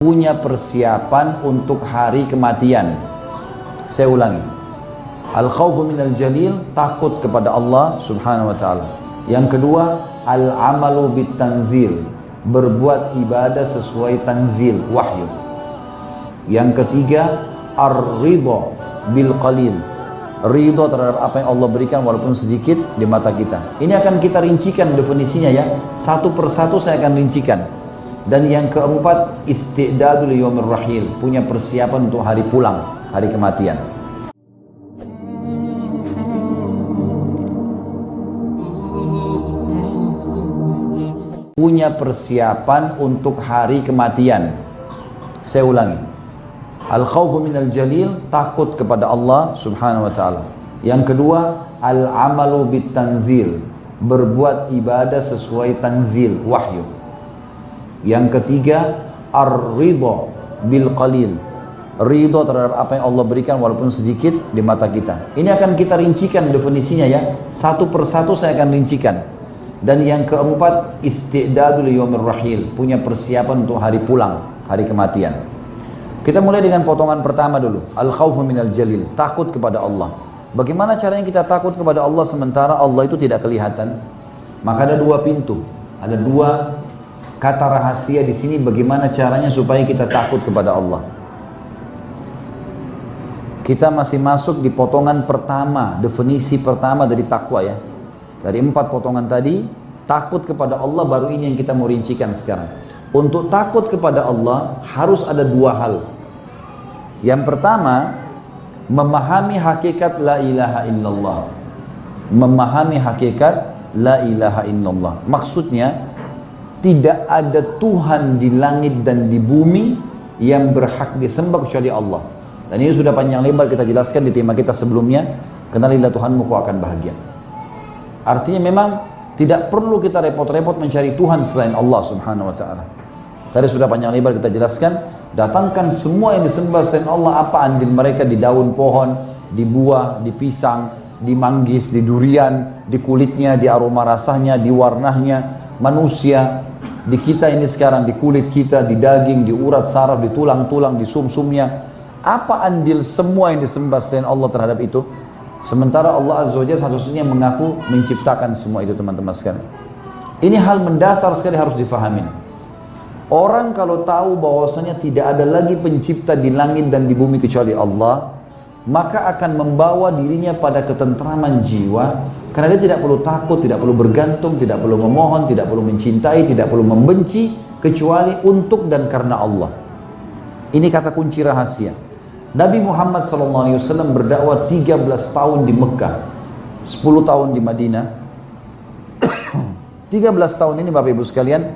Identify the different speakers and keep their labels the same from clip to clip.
Speaker 1: punya persiapan untuk hari kematian. Saya ulangi, al-khawfu minal jalil, takut kepada Allah subhanahu wa ta'ala. Yang kedua, al-amalu bit-tanzil, berbuat ibadah sesuai tanzil, wahyu. Yang ketiga, ar-ridha bil qalil, ridha terhadap apa yang Allah berikan walaupun sedikit di mata kita. Ini akan kita rincikan definisinya ya, satu persatu saya akan rincikan. Dan yang keempat, istidadul yaumir rahil, punya persiapan untuk hari pulang, hari kematian. Punya persiapan untuk hari kematian. Saya ulangi, al-khawfu minal jalil, takut kepada Allah subhanahu wa ta'ala. Yang kedua, al-amalu bit-tanzil, berbuat ibadah sesuai tanzil, wahyu. Yang ketiga, ar-ridha bil qalil, ridha terhadap apa yang Allah berikan walaupun sedikit di mata kita. Ini akan kita rincikan definisinya ya, satu persatu saya akan rincikan. Dan yang keempat, istidadul yaumir rahil, punya persiapan untuk hari pulang, hari kematian. Kita mulai dengan potongan pertama dulu, al-khawfu minal jalil, takut kepada Allah. Bagaimana caranya kita takut kepada Allah sementara Allah itu tidak kelihatan? Maka ada dua pintu, ada dua kata rahasia di sini bagaimana caranya supaya kita takut kepada Allah. Kita masih masuk di potongan pertama, definisi pertama dari takwa ya. Dari 4 potongan tadi, takut kepada Allah baru ini yang kita mau rincikan sekarang. Untuk takut kepada Allah harus ada dua hal. Yang pertama, memahami hakikat la ilaha illallah. Memahami hakikat la ilaha illallah. Maksudnya, tidak ada Tuhan di langit dan di bumi yang berhak disembah kecuali Allah. Dan ini sudah panjang lebar kita jelaskan di tema kita sebelumnya, kenalilah Tuhanmu kau akan bahagia. Artinya memang tidak perlu kita repot-repot mencari Tuhan selain Allah subhanahu wa ta'ala. Tadi sudah panjang lebar kita jelaskan, datangkan semua yang disembah selain Allah, apa andil mereka di daun pohon, di buah, di pisang, di manggis, di durian, di kulitnya, di aroma rasanya, di warnanya, manusia, di kita ini sekarang, di kulit kita, di daging, di urat saraf, di tulang-tulang, di sumsumnya. Apa andil semua yang disembah selain Allah terhadap itu? Sementara Allah Azza wa Jalla satu-satunya mengaku menciptakan semua itu, teman-teman sekalian. Ini hal mendasar sekali harus difahamin. Orang kalau tahu bahwasanya tidak ada lagi pencipta di langit dan di bumi kecuali Allah, maka akan membawa dirinya pada ketentraman jiwa, karena dia tidak perlu takut, tidak perlu bergantung, tidak perlu memohon, tidak perlu mencintai, tidak perlu membenci, kecuali untuk dan karena Allah. Ini kata kunci rahasia. Nabi Muhammad SAW berdakwah 13 tahun di Mekah, 10 tahun di Madinah. 13 tahun ini Bapak Ibu sekalian,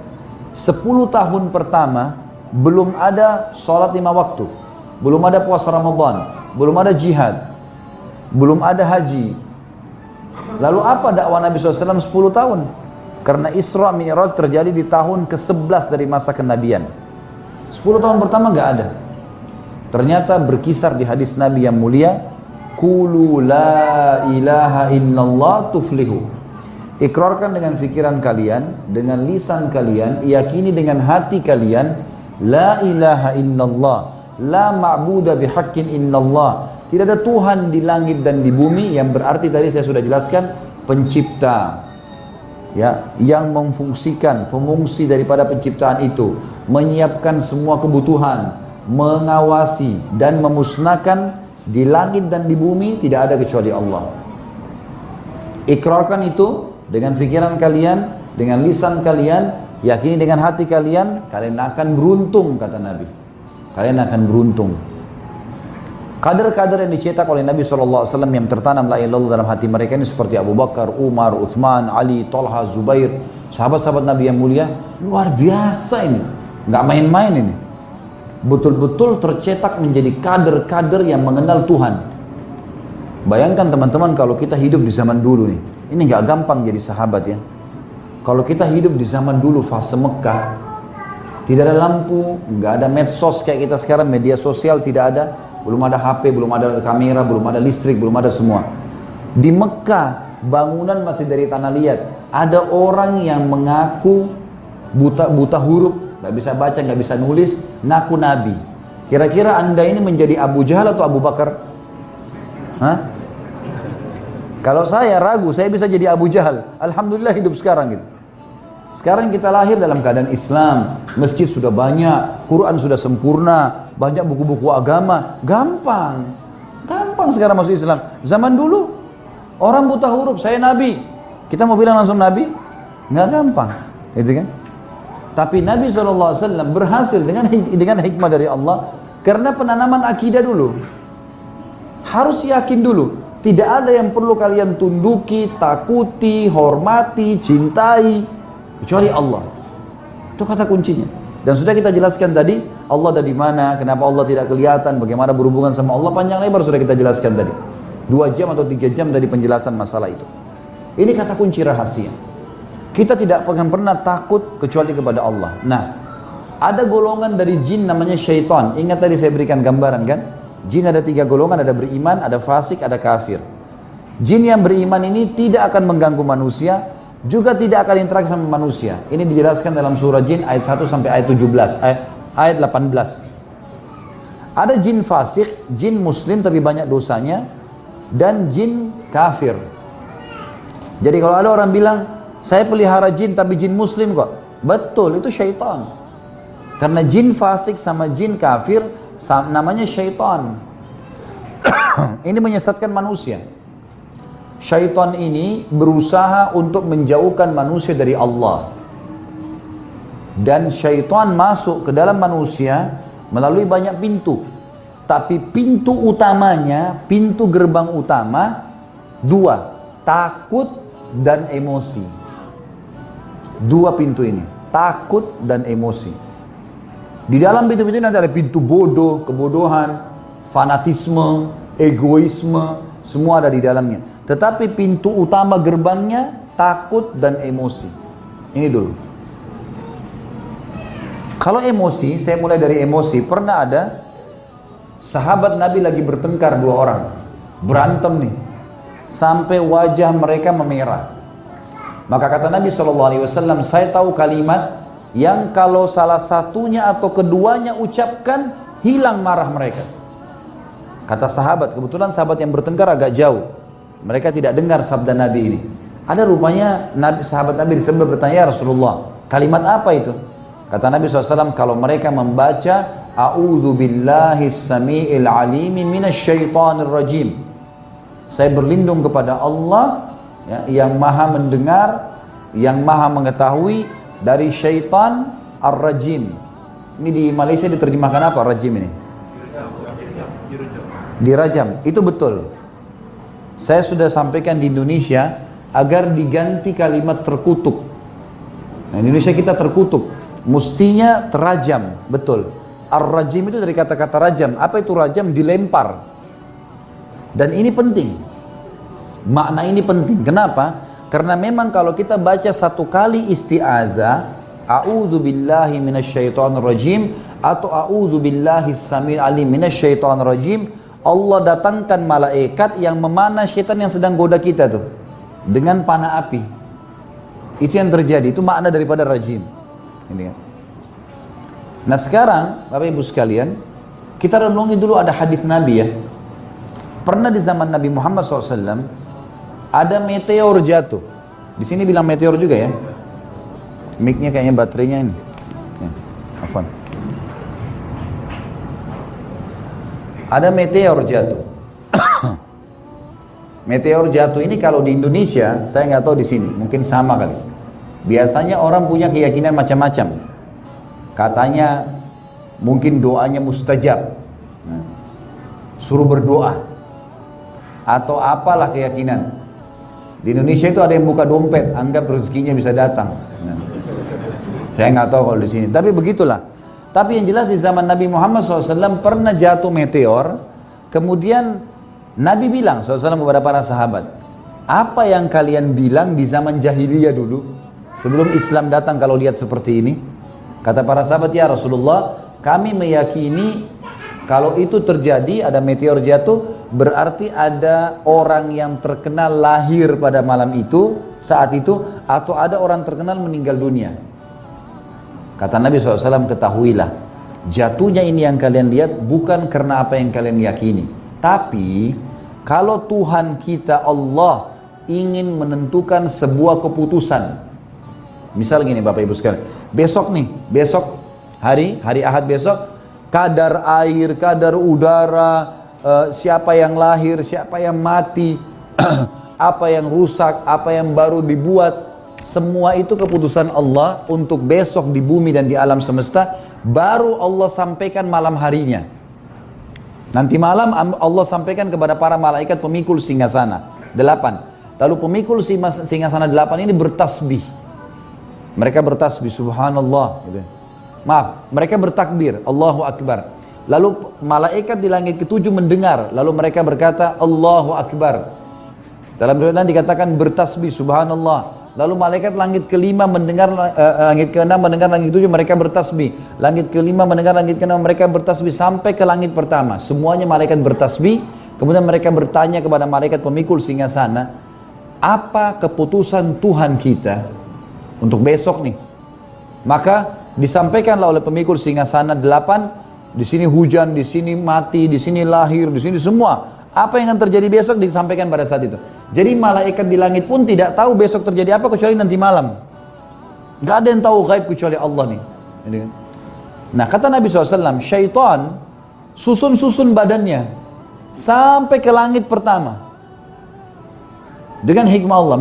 Speaker 1: 10 tahun pertama belum ada sholat 5 waktu, belum ada puasa Ramadan, belum ada jihad, belum ada haji. Lalu apa dakwah Nabi SAW 10 tahun? Karena Isra Mi'raj terjadi di tahun ke-11 dari masa kenabian. 10 tahun pertama nggak ada. Ternyata berkisar di hadis Nabi yang mulia, Qulu la ilaha illallah tuflihu. Ikrarkan dengan fikiran kalian, dengan lisan kalian, yakini dengan hati kalian, la ilaha illallah, la ma'buda bihaqqin illallah. Tidak ada Tuhan di langit dan di bumi, yang berarti tadi saya sudah jelaskan, pencipta ya, yang memfungsikan, pemungsi daripada penciptaan itu, menyiapkan semua kebutuhan, mengawasi dan memusnahkan di langit dan di bumi, tidak ada kecuali Allah. Ikrarkan itu dengan fikiran kalian, dengan lisan kalian, yakini dengan hati kalian, kalian akan beruntung, kata Nabi. Kalian akan beruntung. Kader-kader yang dicetak oleh Nabi SAW yang tertanam la ilaha illallah dalam hati mereka ini seperti Abu Bakar, Umar, Uthman, Ali, Talha, Zubair, sahabat-sahabat Nabi yang mulia, luar biasa ini, nggak main-main ini. Betul-betul tercetak menjadi kader-kader yang mengenal Tuhan. Bayangkan teman-teman kalau kita hidup di zaman dulu nih, ini nggak gampang jadi sahabat ya. Kalau kita hidup di zaman dulu fase Mekah, tidak ada lampu, nggak ada medsos kayak kita sekarang, media sosial tidak ada, belum ada HP, belum ada kamera, belum ada listrik, belum ada semua. Di Mekah bangunan masih dari tanah liat. Ada orang yang mengaku buta huruf, nggak bisa baca, nggak bisa nulis, ngaku nabi. Kira-kira anda ini menjadi Abu Jahal atau Abu Bakar? Hah? Kalau saya ragu, saya bisa jadi Abu Jahal. Alhamdulillah hidup sekarang gitu. Sekarang kita lahir dalam keadaan Islam, masjid sudah banyak, Quran sudah sempurna, banyak buku-buku agama, gampang sekarang masuk Islam. Zaman dulu orang buta huruf, saya nabi, kita mau bilang langsung nabi, nggak gampang, gitu kan? Tapi Nabi SAW berhasil dengan hikmah dari Allah karena penanaman akidah dulu. Harus yakin dulu. Tidak ada yang perlu kalian tunduki, takuti, hormati, cintai kecuali Allah. Itu kata kuncinya. Dan sudah kita jelaskan tadi, Allah dari mana, kenapa Allah tidak kelihatan, bagaimana berhubungan sama Allah, panjang lebar sudah kita jelaskan tadi. 2 jam atau 3 jam dari penjelasan masalah itu. Ini kata kunci rahasia. Kita tidak pernah takut kecuali kepada Allah. Nah, ada golongan dari jin namanya syaitan. Ingat tadi saya berikan gambaran kan? Jin ada 3 golongan, ada beriman, ada fasik, ada kafir. Jin yang beriman ini tidak akan mengganggu manusia, juga tidak akan interaksi sama manusia. Ini dijelaskan dalam surah Jin ayat 1 sampai ayat 17, ayat 18. Ada jin fasik, jin muslim tapi banyak dosanya, dan jin kafir. Jadi kalau ada orang bilang, saya pelihara jin tapi jin muslim kok. Betul, itu syaitan. Karena jin fasik sama jin kafir namanya syaitan. Ini menyesatkan manusia. Syaitan ini berusaha untuk menjauhkan manusia dari Allah. Dan syaitan masuk ke dalam manusia melalui banyak pintu. Tapi pintu utamanya, pintu gerbang utama 2, takut dan emosi. 2 pintu ini, takut dan emosi. Di dalam pintu-pintu ini ada pintu bodoh, kebodohan, fanatisme, egoisme, semua ada di dalamnya. Tetapi pintu utama gerbangnya takut dan emosi. Ini dulu. Kalau emosi, saya mulai dari emosi. Pernah ada sahabat Nabi lagi bertengkar 2 orang, berantem nih, sampai wajah mereka memerah. Maka kata Nabi SAW, saya tahu kalimat yang kalau salah satunya atau keduanya ucapkan, hilang marah mereka. Kata sahabat, kebetulan sahabat yang bertengkar agak jauh, mereka tidak dengar sabda Nabi ini. Ada rupanya sahabat Nabi disebut bertanya, ya Rasulullah, kalimat apa itu? Kata Nabi SAW, kalau mereka membaca A'udzu billahi samiil alimi minasyaitonir rajim, saya berlindung kepada Allah ya, yang maha mendengar, yang maha mengetahui dari syaitan ar-rajim. Ini di Malaysia diterjemahkan apa rajim ini? Dirajam. Itu betul. Saya sudah sampaikan di Indonesia agar diganti kalimat terkutuk. Nah, di Indonesia kita terkutuk, mestinya terajam. Betul. Ar-rajim itu dari kata-kata rajam. Apa itu rajam? Dilempar. Dan ini penting. Makna ini penting. Kenapa? Karena memang kalau kita baca 1 kali isti'adzah, A'udzu billahi minasyaitonir rajim atau A'udzu billahi samil alim minasyaitonir rajim, Allah datangkan malaikat yang memanah syaitan yang sedang goda kita tuh dengan panah api. Itu yang terjadi, itu makna daripada rajim. Ini kan. Nah sekarang Bapak Ibu sekalian, kita renungi dulu ada hadis Nabi ya. Pernah di zaman Nabi Muhammad SAW ada meteor jatuh. Di sini bilang meteor juga ya. Mic-nya kayaknya baterainya ini. Ya, afwan. Ada meteor jatuh. Meteor jatuh ini kalau di Indonesia, saya nggak tahu di sini, mungkin sama kali. Biasanya orang punya keyakinan macam-macam. Katanya mungkin doanya mustajab. Suruh berdoa. Atau apalah keyakinan. Di Indonesia itu ada yang buka dompet, anggap rezekinya bisa datang. Nah, saya nggak tahu kalau di sini, tapi begitulah. Tapi yang jelas di zaman Nabi Muhammad SAW pernah jatuh meteor, kemudian Nabi bilang SAW kepada para sahabat, apa yang kalian bilang di zaman jahiliyah dulu, sebelum Islam datang kalau lihat seperti ini? Kata para sahabat, ya Rasulullah, kami meyakini kalau itu terjadi, ada meteor jatuh, berarti ada orang yang terkenal lahir pada malam itu, saat itu, atau ada orang terkenal meninggal dunia. Kata Nabi SAW, ketahuilah, jatuhnya ini yang kalian lihat bukan karena apa yang kalian yakini. Tapi, kalau Tuhan kita Allah ingin menentukan sebuah keputusan. Misal gini Bapak Ibu sekalian, besok hari Ahad besok, kadar air, kadar udara, siapa yang lahir, siapa yang mati, apa yang rusak, apa yang baru dibuat, semua itu keputusan Allah untuk besok di bumi dan di alam semesta, baru Allah sampaikan malam harinya. Nanti malam Allah sampaikan kepada para malaikat pemikul singgasana 8. Lalu pemikul singgasana 8 ini bertasbih. Mereka bertasbih, subhanallah gitu. Maaf, mereka bertakbir, Allahu Akbar. Lalu malaikat di langit ke-7 mendengar, lalu mereka berkata, Allahu Akbar. Dalam riwayat dikatakan bertasbih, subhanallah. Lalu malaikat langit ke-5 mendengar, langit ke-6 mendengar, langit ke-7 mereka bertasbih. Langit ke-5 mendengar, langit ke-6 mereka bertasbih sampai ke langit pertama. Semuanya malaikat bertasbih. Kemudian mereka bertanya kepada malaikat pemikul singgasana, apa keputusan Tuhan kita untuk besok nih? Maka disampaikanlah oleh pemikul singgasana 8, di sini hujan, di sini mati, di sini lahir, di sini semua. Apa yang akan terjadi besok disampaikan pada saat itu. Jadi malaikat di langit pun tidak tahu besok terjadi apa kecuali nanti malam. Gak ada yang tahu gaib kecuali Allah nih. Nah kata Nabi SAW, syaitan susun badannya sampai ke langit pertama. Dengan hikmah Allah.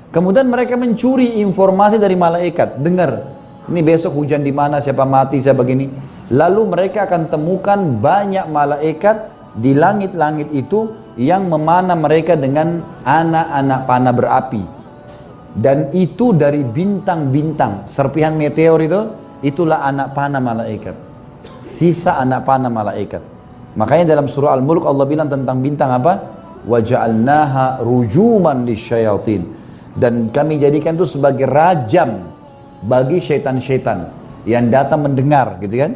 Speaker 1: Kemudian mereka mencuri informasi dari malaikat. Dengar, ini besok hujan di mana, siapa mati, siapa begini. Lalu mereka akan temukan banyak malaikat di langit-langit itu yang memanah mereka dengan anak-anak panah berapi. Dan itu dari bintang-bintang, serpihan meteor itulah anak panah malaikat. Sisa anak panah malaikat. Makanya dalam surah Al-Mulk Allah bilang tentang bintang apa? Wa ja'alnaha rujuman lisyayatin. Dan kami jadikan itu sebagai rajam bagi syaitan-syaitan yang datang mendengar, gitu kan?